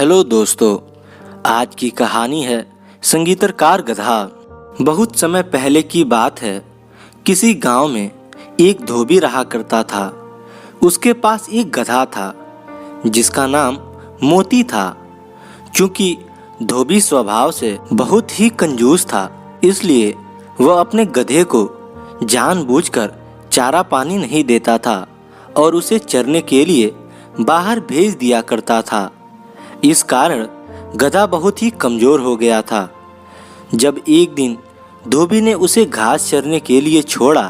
Hello दोस्तों, आज की कहानी है संगीतकार गधा। बहुत समय पहले की बात है। किसी गांव में एक धोबी रहा करता था। उसके पास एक गधा था जिसका नाम मोती था। क्योंकि धोबी स्वभाव से बहुत ही कंजूस था, इसलिए वह अपने गधे को जानबूझकर चारा पानी नहीं देता था और उसे चरने के लिए बाहर भेज दिया करता था। इस कारण गधा बहुत ही कमज़ोर हो गया था। जब एक दिन धोबी ने उसे घास चरने के लिए छोड़ा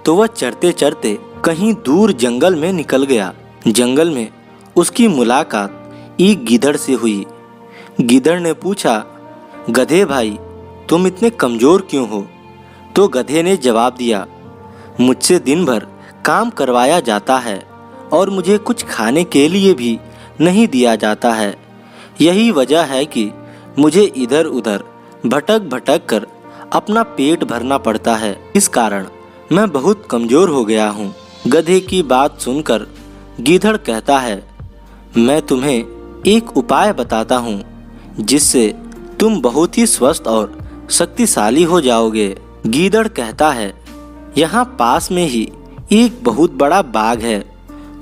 तो वह चरते चरते कहीं दूर जंगल में निकल गया। जंगल में उसकी मुलाकात एक गीदड़ से हुई। गीदड़ ने पूछा, गधे भाई, तुम इतने कमज़ोर क्यों हो? तो गधे ने जवाब दिया, मुझसे दिन भर काम करवाया जाता है और मुझे कुछ खाने के लिए भी नहीं दिया जाता है। यही वजह है कि मुझे इधर उधर भटक भटक कर अपना पेट भरना पड़ता है। इस कारण मैं बहुत कमज़ोर हो गया हूँ। गधे की बात सुनकर गीदड़ कहता है, मैं तुम्हें एक उपाय बताता हूँ जिससे तुम बहुत ही स्वस्थ और शक्तिशाली हो जाओगे। गीदड़ कहता है, यहाँ पास में ही एक बहुत बड़ा बाग है।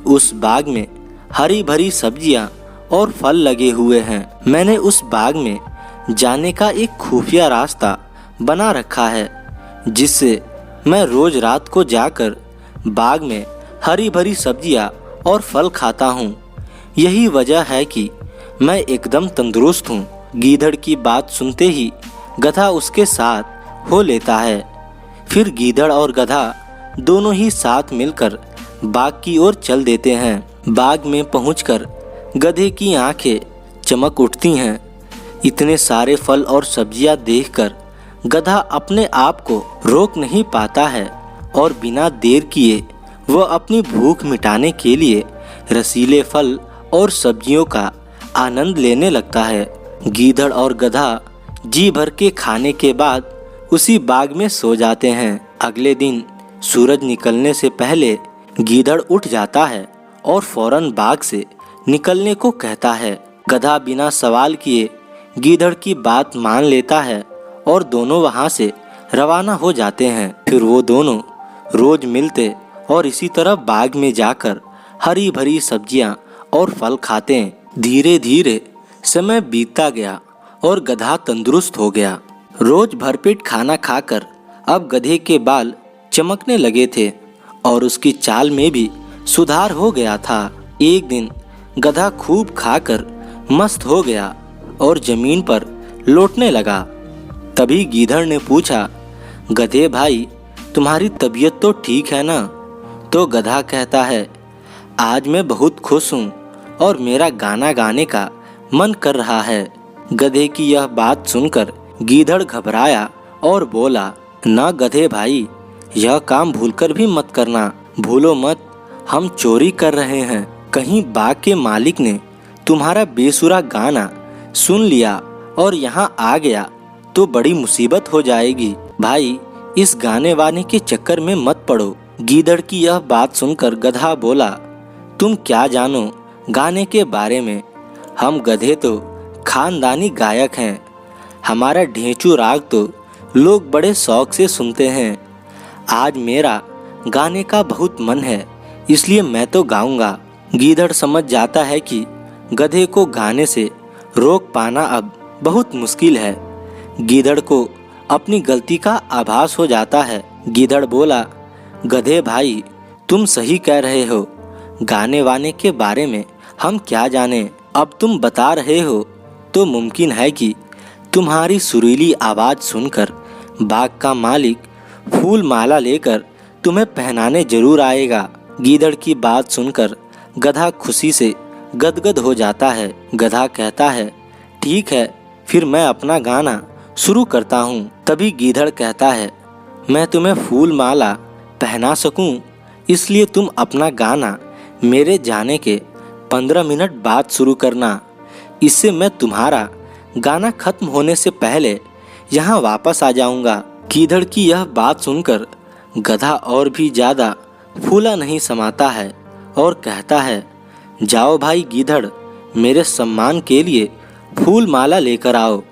उस बाग में हरी भरी सब्जियाँ और फल लगे हुए हैं। मैंने उस बाग में जाने का एक खुफिया रास्ता बना रखा है जिससे मैं रोज रात को जाकर बाग में हरी भरी सब्जियां और फल खाता हूँ। यही वजह है कि मैं एकदम तंदुरुस्त हूँ। गीदड़ की बात सुनते ही गधा उसके साथ हो लेता है। फिर गीदड़ और गधा दोनों ही साथ मिलकर बाग की ओर चल देते हैं। बाग में पहुंचकर गधे की आंखें चमक उठती हैं। इतने सारे फल और सब्जियां देखकर गधा अपने आप को रोक नहीं पाता है और बिना देर किए वह अपनी भूख मिटाने के लिए रसीले फल और सब्जियों का आनंद लेने लगता है। गीदड़ और गधा जी भर के खाने के बाद उसी बाग में सो जाते हैं। अगले दिन सूरज निकलने से पहले गीदड़ उठ जाता है और फौरन बाग से निकलने को कहता है। गधा बिना सवाल किए गीदड़ की बात मान लेता है और दोनों वहां से रवाना हो जाते हैं। फिर वो दोनों रोज मिलते और इसी तरह बाग में जाकर हरी भरी सब्जियां और फल खाते हैं। धीरे धीरे समय बीतता गया और गधा तंदुरुस्त हो गया। रोज भरपेट खाना खाकर अब गधे के बाल चमकने लगे थे और उसकी चाल में भी सुधार हो गया था। एक दिन गधा खूब खाकर मस्त हो गया और जमीन पर लौटने लगा। तभी गीदड़ ने पूछा, गधे भाई, तुम्हारी तबीयत तो ठीक है ना? तो गधा कहता है, आज मैं बहुत खुश हूँ और मेरा गाना गाने का मन कर रहा है। गधे की यह बात सुनकर गीदड़ घबराया और बोला, ना गधे भाई, यह काम भूलकर भी मत करना। भूलो मत, हम चोरी कर रहे हैं। कहीं बाग के मालिक ने तुम्हारा बेसुरा गाना सुन लिया और यहाँ आ गया तो बड़ी मुसीबत हो जाएगी। भाई, इस गाने वाने के चक्कर में मत पड़ो। गीदड़ की यह बात सुनकर गधा बोला, तुम क्या जानो गाने के बारे में? हम गधे तो खानदानी गायक हैं। हमारा ढेंचू राग तो लोग बड़े शौक से सुनते हैं। आज मेरा गाने का बहुत मन है, इसलिए मैं तो गाऊंगा। गीदड़ समझ जाता है कि गधे को गाने से रोक पाना अब बहुत मुश्किल है। गीदड़ को अपनी गलती का आभास हो जाता है। गीदड़ बोला, गधे भाई, तुम सही कह रहे हो। गाने वाने के बारे में हम क्या जाने। अब तुम बता रहे हो तो मुमकिन है कि तुम्हारी सुरीली आवाज़ सुनकर बाग का मालिक फूल माला लेकर तुम्हें पहनाने जरूर आएगा। गीदड़ की बात सुनकर गधा खुशी से गदगद हो जाता है। गधा कहता है, ठीक है, फिर मैं अपना गाना शुरू करता हूँ। तभी गीदड़ कहता है, मैं तुम्हें फूल माला पहना सकूँ, इसलिए तुम अपना गाना मेरे जाने के 15 मिनट बाद शुरू करना। इससे मैं तुम्हारा गाना खत्म होने से पहले यहाँ वापस आ जाऊँगा। गीदड़ की यह बात सुनकर गधा और भी ज़्यादा फूला नहीं समाता है और कहता है, जाओ भाई गीदड़, मेरे सम्मान के लिए फूल माला लेकर आओ।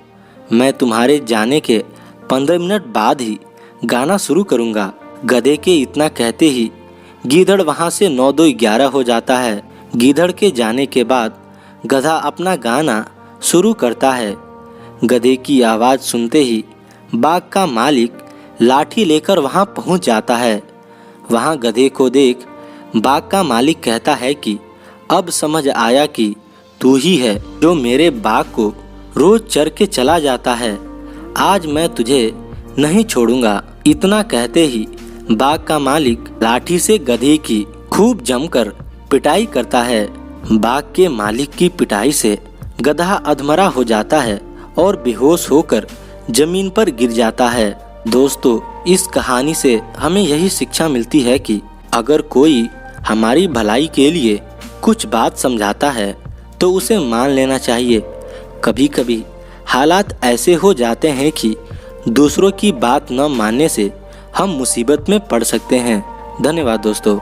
मैं तुम्हारे जाने के 15 मिनट बाद ही गाना शुरू करूँगा। गधे के इतना कहते ही गीदड़ वहाँ से 9 2 11 हो जाता है। गीदड़ के जाने के बाद गधा अपना गाना शुरू करता है। गधे की आवाज़ सुनते ही बाग का मालिक लाठी लेकर वहाँ पहुँच जाता है। वहाँ गधे को देख बाग का मालिक कहता है कि अब समझ आया कि तू ही है जो मेरे बाग को रोज चर के चला जाता है। आज मैं तुझे नहीं छोड़ूंगा। इतना कहते ही बाग का मालिक लाठी से गधे की खूब जमकर पिटाई करता है। बाग के मालिक की पिटाई से गधा अधमरा हो जाता है और बेहोश होकर जमीन पर गिर जाता है। दोस्तों, इस कहानी से हमें यही शिक्षा मिलती है कि अगर कोई हमारी भलाई के लिए कुछ बात समझाता है तो उसे मान लेना चाहिए। कभी कभी हालात ऐसे हो जाते हैं कि दूसरों की बात न मानने से हम मुसीबत में पड़ सकते हैं। धन्यवाद दोस्तों।